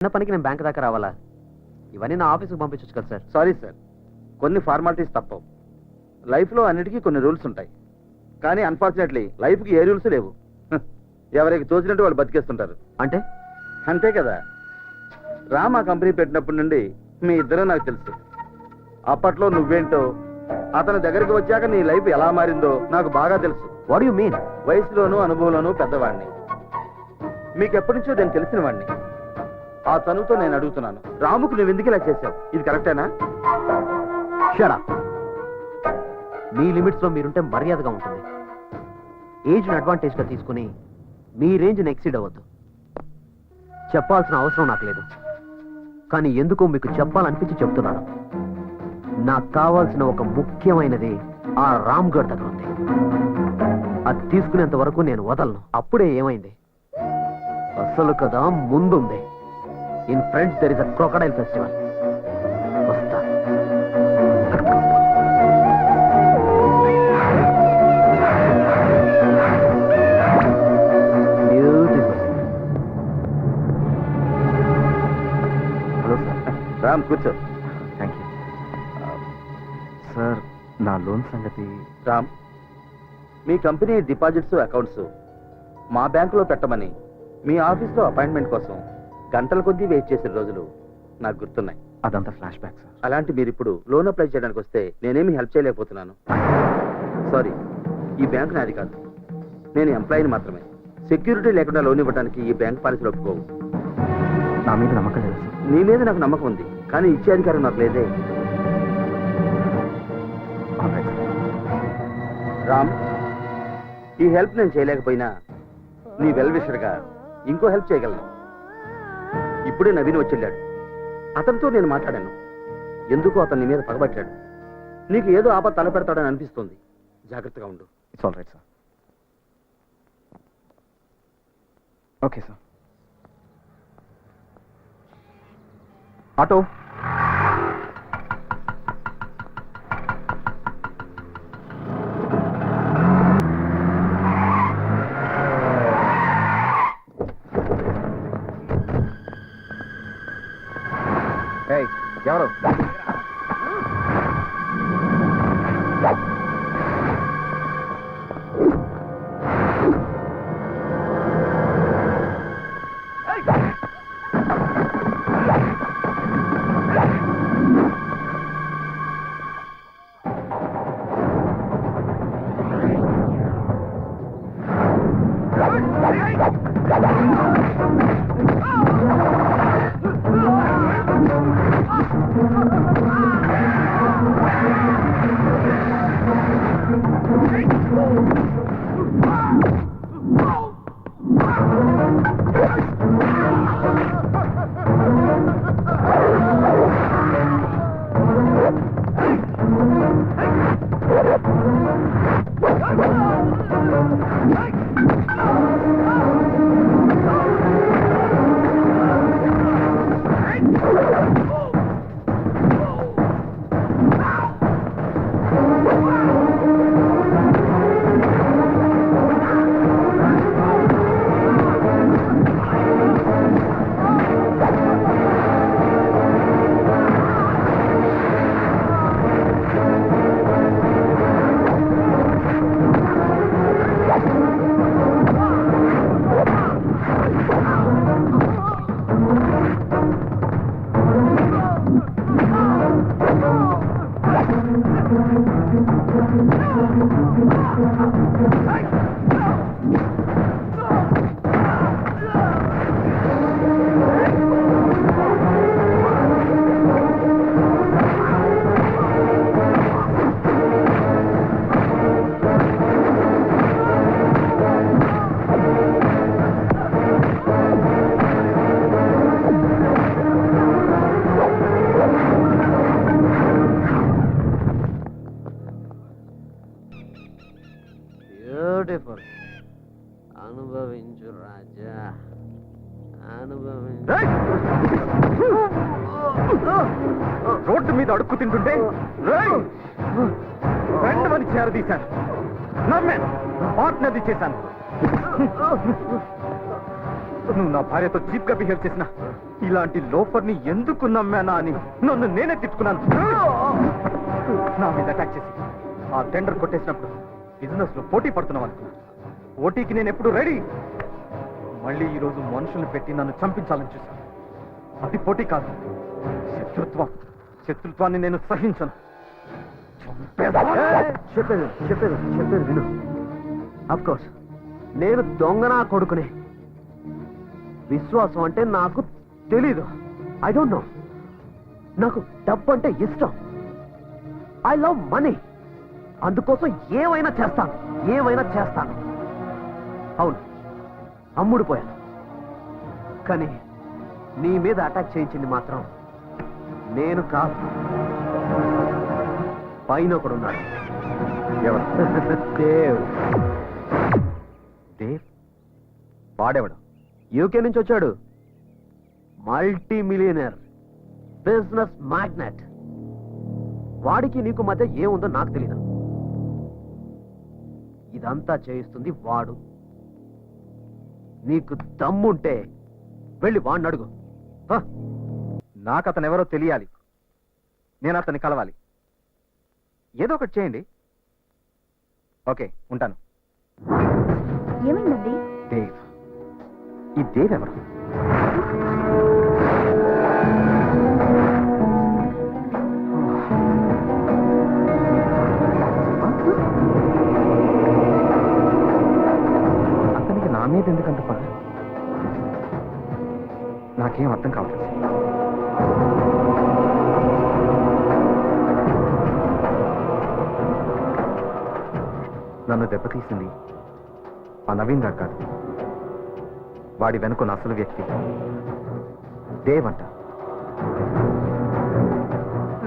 చిన్న పనికి నేను బ్యాంక్ దాకా రావాలా? ఇవన్నీ నా ఆఫీస్కి పంపించచ్చు కదా సార్. సారీ సార్, కొన్ని ఫార్మాలిటీస్ తప్పవు. లైఫ్లో అన్నిటికీ కొన్ని రూల్స్ ఉంటాయి, కానీ అన్ఫార్చునేట్లీ లైఫ్కి ఏ రూల్స్ లేవు. ఎవరికి తోచినట్టు వాళ్ళు బతికేస్తుంటారు. అంటే అంతే కదా. రామ్ ఆ కంపెనీ పెట్టినప్పటి నుండి మీ ఇద్దరూ నాకు తెలుసు. అప్పట్లో నువ్వేంటో, అతని దగ్గరికి వచ్చాక నీ లైఫ్ ఎలా మారిందో నాకు బాగా తెలుసు. What you mean? వయసులోనూ అనుభవంలోనూ పెద్దవాడిని, మీకు ఎప్పటి నుంచో నేను తెలిసిన వాడిని. ఆ చనువుతో నేను అడుగుతున్నాను, రాముకు నువ్వు ఎందుకు ఇలా చేశావు? ఇది కరెక్టేనా? Shut up. మీ లిమిట్స్ లో మీరుంటే మర్యాదగా ఉంటుంది. ఏజ్ని అడ్వాంటేజ్ గా తీసుకుని మీ రేంజ్ని ఎక్సీడ్ అవ్వద్దు. చెప్పాల్సిన అవసరం నాకు లేదు, కానీ ఎందుకో మీకు చెప్పాలనిపించి చెప్తున్నాను. నాకు కావాల్సిన ఒక ముఖ్యమైనది ఆ రామ్ గఢ్ దగ్గర ఉంది. అది తీసుకునేంత వరకు నేను వదలను. అప్పుడే ఏమైంది? అసలు కదా ముందుంది. In friends there is a crocodile festival. వస్తా. Hello sir. రామ్ కూర్చో. Thank you sir. నా లోన్ సంగతి? రామ్, మీ కంపెనీ డిపాజిట్స్ అకౌంట్స్ మా బ్యాంకులో పెట్టమని మీ ఆఫీస్లో అపాయింట్మెంట్ కోసం గంటల కొద్దీ వెయిట్ చేసిన రోజులు నాకు గుర్తున్నాయి. అదంతా ఫ్లాష్ బ్యాక్ సార్. అలాంటి మీరు ఇప్పుడు లోన్ అప్లై చేయడానికి వస్తే నేనేమి హెల్ప్ చేయలేకపోతున్నాను. సారీ, ఈ బ్యాంక్ నాది కాదు, నేను ఎంప్లాయీని మాత్రమే. సెక్యూరిటీ లేకుండా లోన్ ఇవ్వడానికి ఈ బ్యాంక్ పాలసీలు ఒప్పుకోవు. నా మీద నమ్మకం లేదు సార్. నీ మీద నాకు నమ్మకం ఉంది, కానీ ఇచ్చే అధికారం నాకు లేదే. రామ్, ఈ హెల్ప్ నేను చేయలేకపోయినా నీ వెల్ విషర్గా ఇంకో హెల్ప్ చేయగలను. ఇప్పుడే నవీన్ వచ్చేళ్ళాడు. అతనితో నేను మాట్లాడాను. ఎందుకో అతని మీద పగబట్టాడు. నీకు ఏదో ఆపద తలపెడతాడని అనిపిస్తుంది. జాగ్రత్తగా ఉండు. It's all right sir. Okay sir. Auto. ఎవరు? బ్యూటిఫుల్. అనుభవించు రాజా, అనుభవించు. రోడ్డు మీద అడుక్కు తింటుంటే ఫ్రెండ్ అని చేరదీశాను. నమ్మాను, పార్ట్నర్ది చేశాను. నువ్వు నా భార్యతో చీప్ గా బిహేవ్ చేసిన ఇలాంటి లోఫర్ని ఎందుకు నమ్మానా అని నన్ను నేనే తిట్టుకున్నాను. నా మీద అటాక్ చేసి ఆ టెండర్ కొట్టేసినప్పుడు బిజినెస్ లో పోటీ పడుతున్నావు అనుకున్నా. పోటీకి నేను ఎప్పుడు రెడీ. మళ్ళీ ఈ రోజు మనుషుల్ని పెట్టి నన్ను చంపించాలని చూశాను. అది పోటీ కాదు, శత్రుత్వాన్ని నేను సహించను. చెప్పేది విను. అఫ్ కోర్స్ నేను దొంగనా కొడుకునే. విశ్వాసం అంటే నాకు తెలీదు. I don't know. నాకు డబ్బు అంటే ఇష్టం. I love money. అందుకోసం ఏమైనా చేస్తాను. అవును, అమ్ముడు పోయాను. కానీ నీ మీద అటాక్ చేయించింది మాత్రం నేను కాదు, పైన ఒకడున్నాడు. ఎవరు? దేవ్. దేవ్? వాడేవాడు? యూకే నుంచి వచ్చాడు. Multi millionaire, business magnet. వాడికి నీకు మధ్య ఏముందో నాకు తెలీదు. ఇదంతా చేయిస్తుంది వాడు. నీకు దమ్ముంటే వెళ్ళి వాడిని అడుగు. నాకు అతను ఎవరో తెలియాలి. నేను అతన్ని కలవాలి. ఏదో ఒకటి చేయండి. ఓకే, ఉంటాను. ఏమైందండి? దేవ్. ఈ దేవ్ ఎవరు? అతనికి నా మీద ఎందుకంత పని? నాకేం అర్థం కావట్లేదు. నన్ను దెబ్బతీసింది ఆ నవీన్ గారు కాదు. వాడి వెనుకున్న అసలు వ్యక్తి దేవ్ అంట.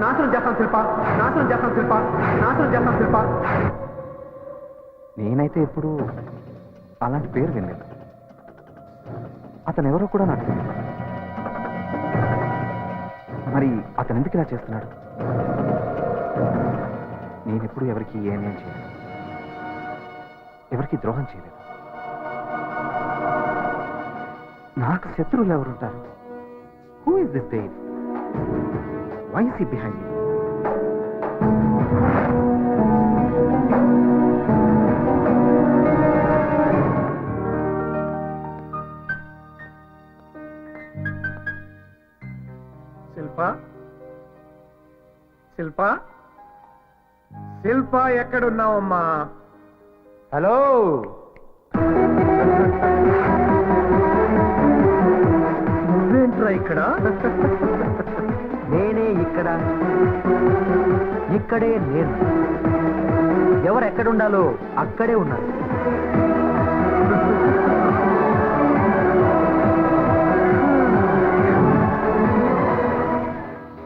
నాశనం చేస్తాను శిల్ప. నేనైతే ఎప్పుడు అలాంటి పేరు వినలేదు. అతను ఎవరో కూడా నాకు తెలియదు. మరి అతను ఎందుకు ఇలా చేస్తున్నాడు? నేనెప్పుడు ఎవరికి ఏమేం చేయలేదు, ఎవరికి ద్రోహం చేయలేదు. నాకు శత్రువులు ఎవరుంటారు? Who is this Dev? Why is he behind me? Shilpa ఎక్కడున్నావమ్మా? హలో, నువ్వేంట్రా ఇక్కడ? నేనే ఇక్కడే నేను. ఎవరు ఎక్కడుండాలో అక్కడే ఉన్నారు.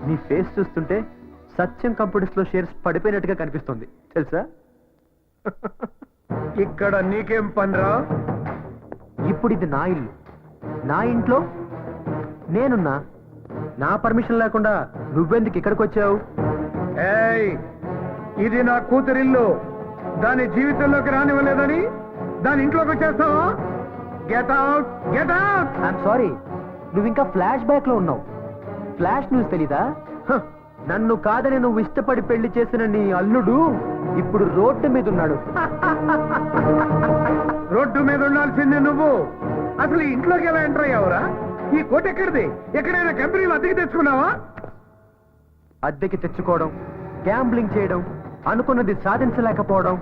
నీ ఫేస్ చూస్తుంటే సత్యం కంప్యూటర్స్ లో షేర్స్ పడిపోయినట్టుగా కనిపిస్తుంది తెలుసా? ఇక్కడ నీకేం పనిరా? ఇప్పుడు ఇది నా ఇల్లు. నా ఇంట్లో నేనున్నా. నా పర్మిషన్ లేకుండా నువ్వెందుకు ఇక్కడికి వచ్చావు? ఏయ్, ఇది నా కూతురిల్లు. దాని జీవితంలోకి రానివ్వలేదని దాని ఇంట్లోకి వచ్చేస్తావా? Get out, get out. I'm sorry, నువ్వు ఇంకా ఫ్లాష్ బ్యాక్ లో ఉన్నావు. ఫ్లాష్ న్యూస్ తెలీదా? నన్ను కాదని నువ్వు ఇష్టపడి పెళ్లి చేసిన నీ అల్లుడు ఇప్పుడు రోడ్డు మీద ఉన్నాడు. రోడ్డు మీద ఉండాల్సిందే నువ్వు. అసలు ఈ ఇంట్లోకి ఎలా ఎంటర్ అయ్యావురా? ఈ కోట ఎక్కడిది? ఎక్కడైనా కంపెనీలు అద్దెకి తెచ్చుకున్నావా? అద్దెకి తెచ్చుకోవడం, గ్యాంబ్లింగ్ చేయడం, అనుకున్నది సాధించలేకపోవడం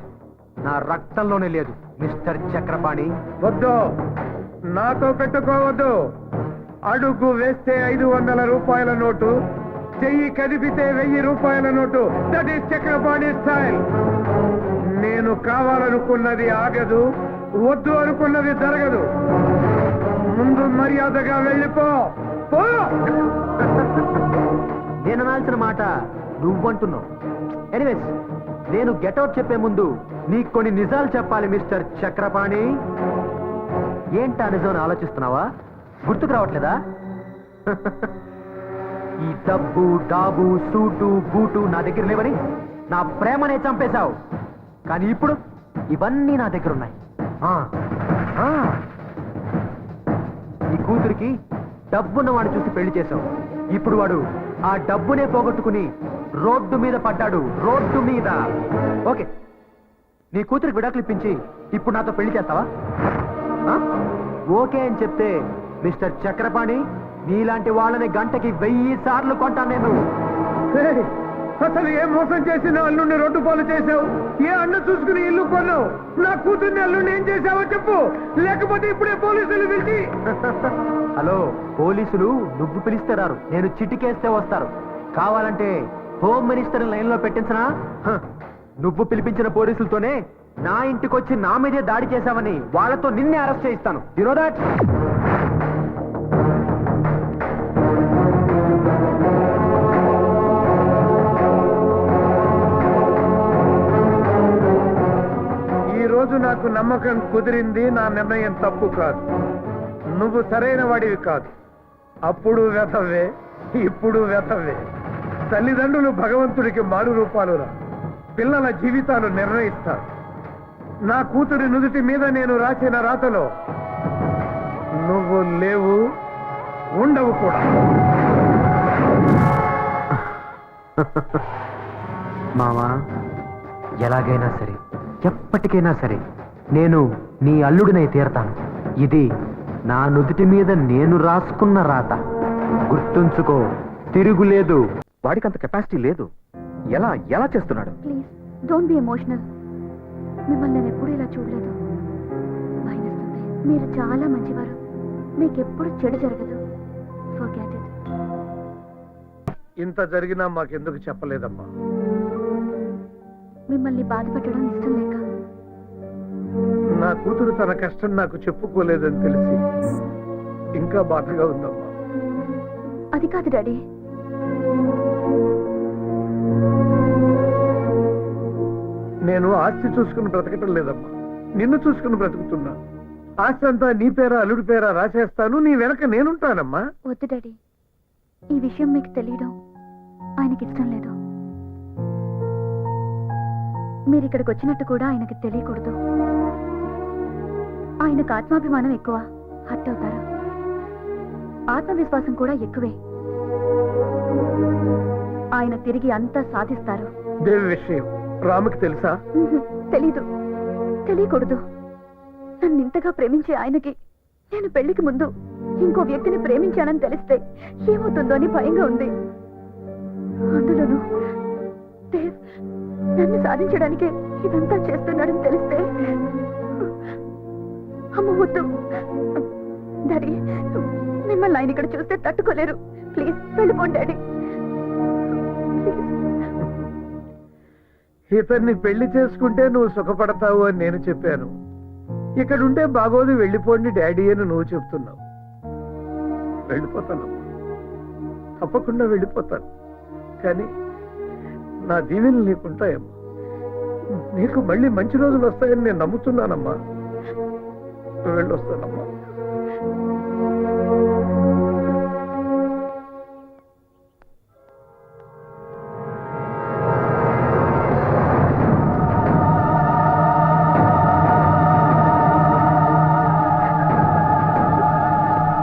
నా రక్తంలోనే లేదు మిస్టర్ చక్రపాణి. వద్దు, నాతో పెట్టుకోవద్దు. అడుగు వేస్తే 500 రూపాయల నోటు, చెయ్యి కదిపితే 1000 రూపాయల note. That is Chakrapani style. నేను కావాలనుకున్నది ఆగదు, వద్దు అనుకున్నది జరగదు. ముందు మర్యాదగా వెళ్ళిపో. పో. నేను అనాల్సిన మాట నువ్వంటున్నావు. ఎనీవేస్, నేను గెటౌట్ చెప్పే ముందు నీకు కొన్ని నిజాలు చెప్పాలి మిస్టర్ చక్రపాణి. ఏంటా నిజం ఆలోచిస్తున్నావా? గుర్తుకు రావట్లేదా? ఈ డబ్బు, డాబు, సూటు, బూటు నా దగ్గర లేవని నా ప్రేమనే చంపేశావు. కానీ ఇప్పుడు ఇవన్నీ నా దగ్గర ఉన్నాయి. కూతురికి డబ్బున్న వాడిని చూసి పెళ్లి చేశావు. ఇప్పుడు వాడు ఆ డబ్బునే పోగొట్టుకుని రోడ్డు మీద పడ్డాడు. రోడ్డు మీద. ఓకే, నీ కూతురికి విడాకులు ఇప్పించి ఇప్పుడు నాతో పెళ్లి చేస్తావా? ఆ? ఓకే అని చెప్తే మిస్టర్ చక్రపాణి, నీలాంటి వాళ్ళని గంటకి 1000 సార్లు కొంటాను నేను. ఏయ్, అసలు ఏ మోసం చేసిన అల్లుడిని రోడ్డు పాలు చేసావు? ఏ అన్న చూసుకుని ఇల్లు కొన్నావు? నా కూతుర్ని అల్లుడిని ఏం చేసావో చెప్పు, లేకపోతే ఇప్పుడే పోలీసులు పిలిచి. హలో, పోలీసులు నువ్వు పిలిస్తే రారు, నేను చిటికేస్తే వస్తారు. కావాలంటే హోమ్ మినిస్టర్ లైన్ లో పెట్టించనా? హ, నువ్వు పిలిపించిన పోలీసులతోనే నా ఇంటికొచ్చి నా మీదే దాడి చేశావని వాళ్ళతో నిన్నే అరెస్ట్ చేయిస్తాను. You know that? ఈ రోజు నాకు నమ్మకం కుదిరింది. నా నిర్ణయం తప్పు కాదు. నువ్వు సరైన వాడివి కాదు. అప్పుడు వ్యథవే, ఇప్పుడు వ్యథవే. తల్లిదండ్రులు భగవంతుడికి మారు రూపాలురా. పిల్లల జీవితాలు నిర్ణయిస్తారు. నా కూతురి నుదుటి మీద నేను రాసిన రాతలో నువ్వు లేవు, ఉండవు కూడా. మామా, ఎలాగైనా సరే, ఎప్పటికైనా సరే నేను నీ అల్లుడినై తీరతాను. ఇది నా నుదుటి మీద నేను రాసుకున్న రాత. గుర్తుంచుకో, తిరుగులేదు. వాడికి అంత కెపాసిటీ లేదు. ఎలా ఎలా చేస్తున్నాడు? Please don't be emotional. మిమ్మల్ని నేను ఎప్పుడూ ఇలా చూడలేదు. భయమేస్తుంది. మీరు చాలా మంచివారు. మీకు ఎప్పుడు చెడు జరగదు. Forget it. ఇంత జరిగినా మాకెందుకు చెప్పలేదమ్మా? మిమ్మల్ని బాధపెట్టడం ఇష్టం లేక. నా కూతురు తన కష్టం నాకు చెప్పుకోలేదని తెలిసి ఇంకా బాధగా ఉందమ్మా. అది కాదు డాడీ. నేను ఆస్తి చూసుకుని బ్రతకటం లేదమ్మా, నిన్ను చూసుకుని బ్రతుకుతున్నా. ఆస్తి అంతా నీ పేరా అల్లుడి పేరా రాసేస్తాను, నీ వెనక నేనుంటానమ్మా. వద్దు డాడీ, ఈ విషయం మీకు తెలియడం ఆయనకి ఇష్టం లేదు. మీరు ఇక్కడికి వచ్చినట్టు కూడా ఆయనకి తెలియకూడదు. ఆయనకు ఆత్మాభిమానం ఎక్కువ, హర్ట్ అవుతారు. ఆత్మవిశ్వాసం కూడా ఎక్కువే. ఆయన తిరిగి అంతా సాధిస్తారు. దేవి విషయం రాముకి తెలుసా? తెలీదు, తెలియకూడదు. నన్ను ఇంతగా ప్రేమించే ఆయనకి నేను పెళ్లికి ముందు ఇంకో వ్యక్తిని ప్రేమించానని తెలిస్తే ఏమవుతుందో అని భయంగా ఉంది. అందులోనూ దేవ్ నన్ను సాధించడానికి ఇదంతా చేస్తున్నాడని తెలిస్తే అమ్మ వద్దు. డాడీ, మిమ్మల్ని ఆయన ఇక్కడ చూస్తే తట్టుకోలేరు. ప్లీజ్ వెళ్ళిపోండి డాడీ. ఇతన్ని పెళ్లి చేసుకుంటే నువ్వు సుఖపడతావు అని నేను చెప్పాను. ఇక్కడుంటే బాగోదు, వెళ్ళిపోండి డాడీ అని నువ్వు చెప్తున్నావు. వెళ్ళిపోతానమ్మా, తప్పకుండా వెళ్ళిపోతాను. కానీ నా దీవెనలు నీకుంటాయమ్మా. నీకు మళ్ళీ మంచి రోజులు వస్తాయని నేను నమ్ముతున్నానమ్మా. వెళ్ళొస్తానమ్మా.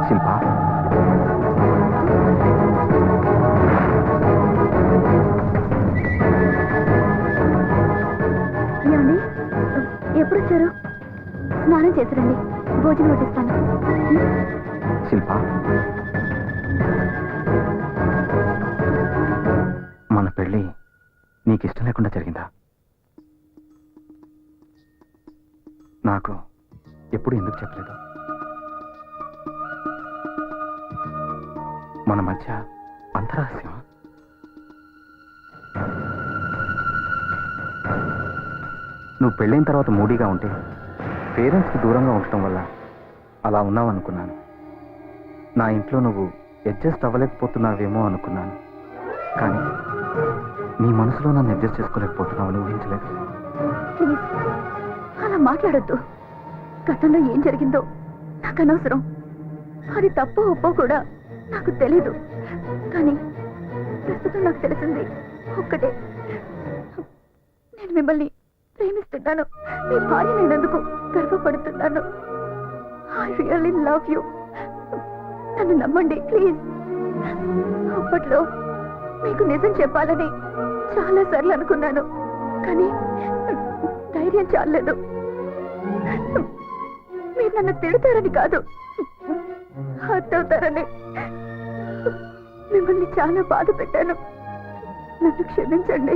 శిల్పా, ఏమండి, ఎప్పుడు వచ్చారు? స్నానం చేసిరండి, భోజనం వడ్డిస్తాను. శిల్పా, మన పెళ్ళి నీకు ఇష్టం లేకుండా జరిగిందా? నాకు ఎప్పుడు ఎందుకు చెప్పలేదు? మన మధ్య అంతరహస్యమా? నువ్వు పెళ్ళైన తర్వాత మూడీగా ఉంటే పేరెంట్స్కి దూరంగా ఉండటం వల్ల అలా ఉన్నావు అనుకున్నాను. నా ఇంట్లో నువ్వు అడ్జస్ట్ అవ్వలేకపోతున్నావేమో అనుకున్నాను. కానీ నీ మనసులో నన్ను అడ్జస్ట్ చేసుకోలేకపోతున్నావని ఊహించలేదు. ప్లీజ్ అలా మాట్లాడొద్దు. గతంలో ఏం జరిగిందో నాకు అనవసరం. అది తప్పో ఒప్పో కూడా నాకు తెలీదు. కానీ ప్రస్తుతం నాకు తెలిసింది ఒక్కటే, నేను మిమ్మల్ని ప్రేమిస్తున్నాను. మీ భార్య నేనందుకు గర్వపడుతున్నాను. I really love you. నన్ను నమ్మండి ప్లీజ్. అప్పట్లో మీకు నిజం చెప్పాలని చాలా సార్లు అనుకున్నాను, కానీ ధైర్యం చాలలేదు. మీరు నన్ను తిడతారని కాదు, హర్ట్ అవుతారని. మిమ్మల్ని చాలా బాధ పెట్టాను, నన్ను క్షమించండి.